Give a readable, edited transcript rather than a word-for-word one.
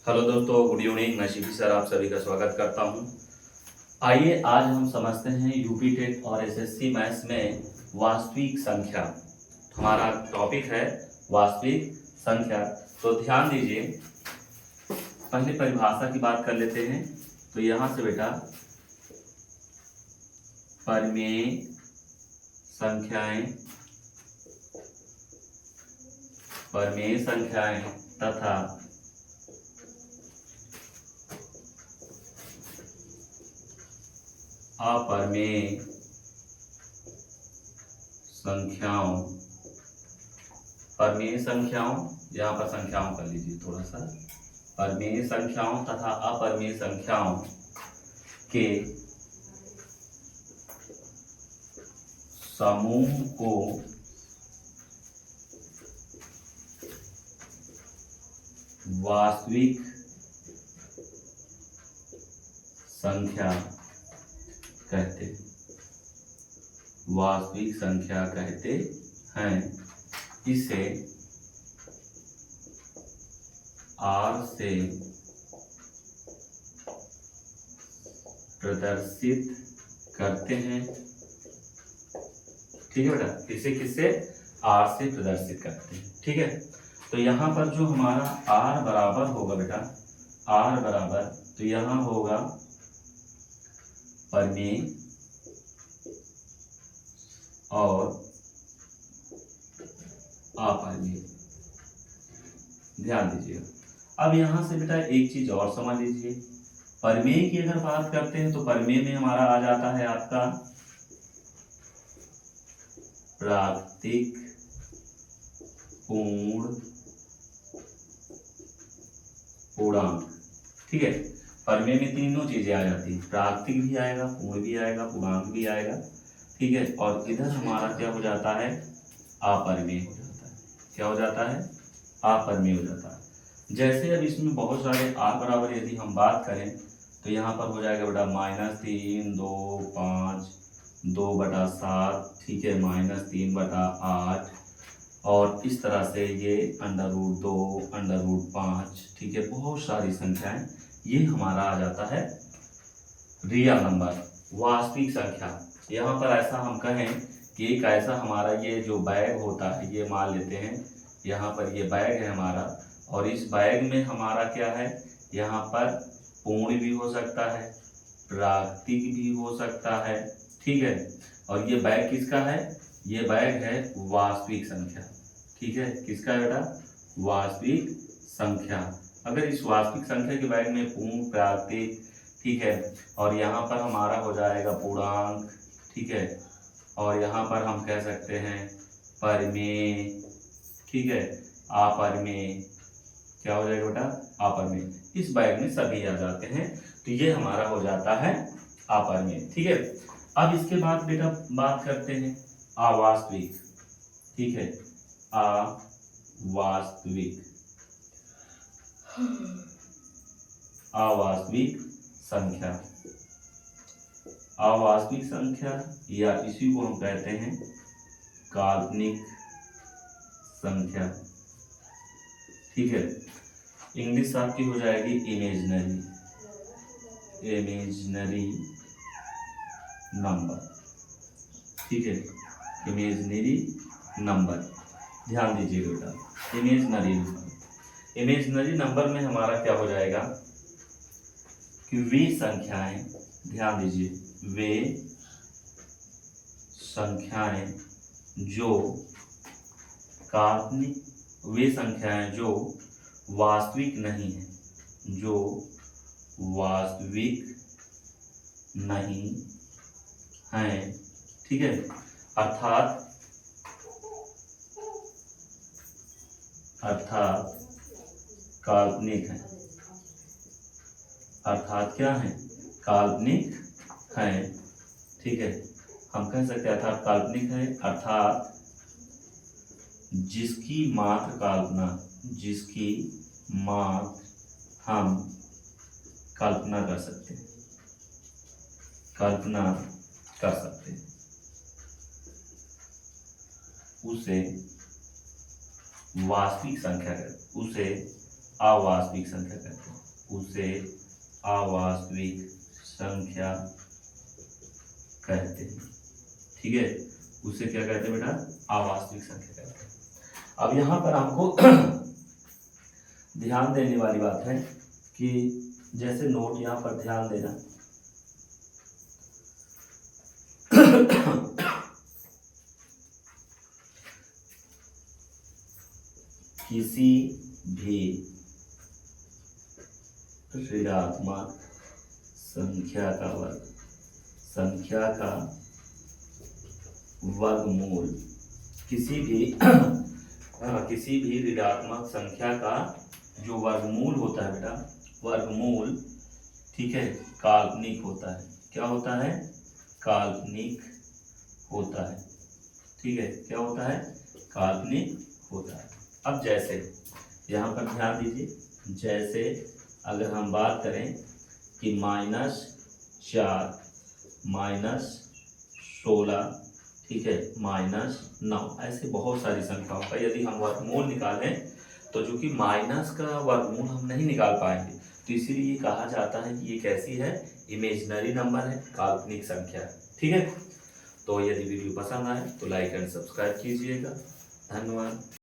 Hello दोस्तों, good evening. मैं Shivi sir आप सभी का स्वागत करता हूं। आइए आज हम समझते हैं यूपी टेट और एसएससी मैथ्स में वास्तविक संख्या। हमारा टॉपिक है वास्तविक संख्या। तो ध्यान दीजिए, पहले परिभाषा की बात कर लेते हैं। तो यहां से बेटा परिमेय संख्याएं, परिमेय संख्याएं तथा अपरिमेय संख्याओं, परिमेय संख्याओं, यहाँ पर संख्याओं कर लीजिए थोड़ा सा, परिमेय संख्याओं तथा अपरिमेय संख्याओं के समूह को वास्तविक संख्या कहते हैं। वास्तविक संख्या कहते हैं। इसे R से प्रदर्शित करते हैं। ठीक है बेटा, किसे किससे? R से प्रदर्शित करते हैं। ठीक है, तो यहाँ पर जो हमारा R बराबर होगा बेटा, R बराबर, तो यहाँ होगा परिमेय और अपरिमेय। ध्यान दीजिए। अब यहां से बेटा एक चीज और समझ लीजिए, परिमेय की अगर बात करते हैं तो परिमेय में हमारा आ जाता है आपका प्राकृतिक, पूर्ण, पूर्णांक। ठीक है, परिमेय में तीनों चीजें आ जाती है, प्राकृतिक भी आएगा, पूर्ण भी आएगा, पूर्णांक भी आएगा। ठीक है, और इधर हमारा क्या हो जाता है? अपरिमेय हो जाता है। क्या हो जाता है? अपरिमेय हो जाता है। जैसे अब इसमें बहुत सारे आर बराबर यदि हम बात करें तो यहाँ पर हो जाएगा बेटा -3, 2, 5, 2/7। ठीक है, -3/8, और इस तरह से ये √2, √5। ठीक है, बहुत सारी संख्याएं, ये हमारा आ जाता है रियल नंबर, वास्तविक संख्या। यहाँ पर ऐसा हम कहें कि एक ऐसा हमारा ये जो बैग होता है, ये मान लेते हैं यहाँ पर ये बैग है हमारा, और इस बैग में हमारा क्या है? यहाँ पर पूर्ण भी हो सकता है, प्राकृतिक भी हो सकता है। ठीक है, और ये बैग किसका है? ये बैग है वास्तविक संख्या। ठीक है, किसका है बेटा? वास्तविक संख्या। अगर इस वास्तविक संख्या के बैग में पूर्ण, प्राकृतिक, ठीक है, और यहाँ पर हमारा हो जाएगा पूर्णांक। ठीक है, और यहाँ पर हम कह सकते हैं परिमेय। ठीक है, अपरिमेय। क्या हो जाएगा बेटा? अपरिमेय। इस बैग में सभी आ जाते हैं, तो ये हमारा हो जाता है अपरिमेय। ठीक है, अब इसके बाद बेटा बात करते हैं अवास्तविक। ठीक है, अवास्तविक, अवास्तविक संख्या। अवास्तविक संख्या या इसी को हम कहते हैं काल्पनिक संख्या। ठीक है, इंग्लिश आपकी हो जाएगी इमेजिनरी, इमेजिनरी नंबर। ठीक है, इमेजिनरी नंबर। ध्यान दीजिए बेटा, इमेजिनरी नंबर, इमेजिनरी नंबर में हमारा क्या हो जाएगा कि वे संख्याएं, ध्यान दीजिए, वे संख्याएं जो काल्पनिक, वे संख्याएं जो वास्तविक नहीं है, जो वास्तविक नहीं हैं। ठीक है, अर्थात अर्थात काल्पनिक है, अर्थात क्या है? काल्पनिक है। ठीक है, हम कह सकते हैं अर्थात काल्पनिक है, अर्थात जिसकी मात्र कल्पना, जिसकी मात्र हम कल्पना कर सकते हैं, कल्पना कर सकते हैं, उसे वास्तविक संख्या कहते, उसे अवास्तविक संख्या कहते हैं, उसे अवास्तविक संख्या कहते हैं। ठीक है, उसे क्या कहते हैं बेटा? अवास्तविक संख्या कहते हैं। अब यहाँ पर हमको ध्यान देने वाली बात है कि जैसे नोट यहाँ पर ध्यान देना, किसी भी ऋणात्मक संख्या का वर्गमूल, किसी भी ऋणात्मक संख्या का जो वर्गमूल होता है बेटा, वर्गमूल, ठीक है, काल्पनिक होता है। क्या होता है? काल्पनिक होता है। ठीक है, क्या होता है? काल्पनिक होता है। अब जैसे यहाँ पर ध्यान दीजिए, जैसे अगर हम बात करें कि -4 -16, ठीक है, -9, ऐसे बहुत सारी संख्याओं का यदि हम वर्गमूल निकालें तो जो कि माइनस का वर्गमूल हम नहीं निकाल पाएंगे, तो इसीलिए कहा जाता है कि ये कैसी है? इमेजिनरी नंबर है, काल्पनिक संख्या है। ठीक है, तो यदि वीडियो पसंद आए तो लाइक एंड सब्सक्राइब कीजिएगा। धन्यवाद।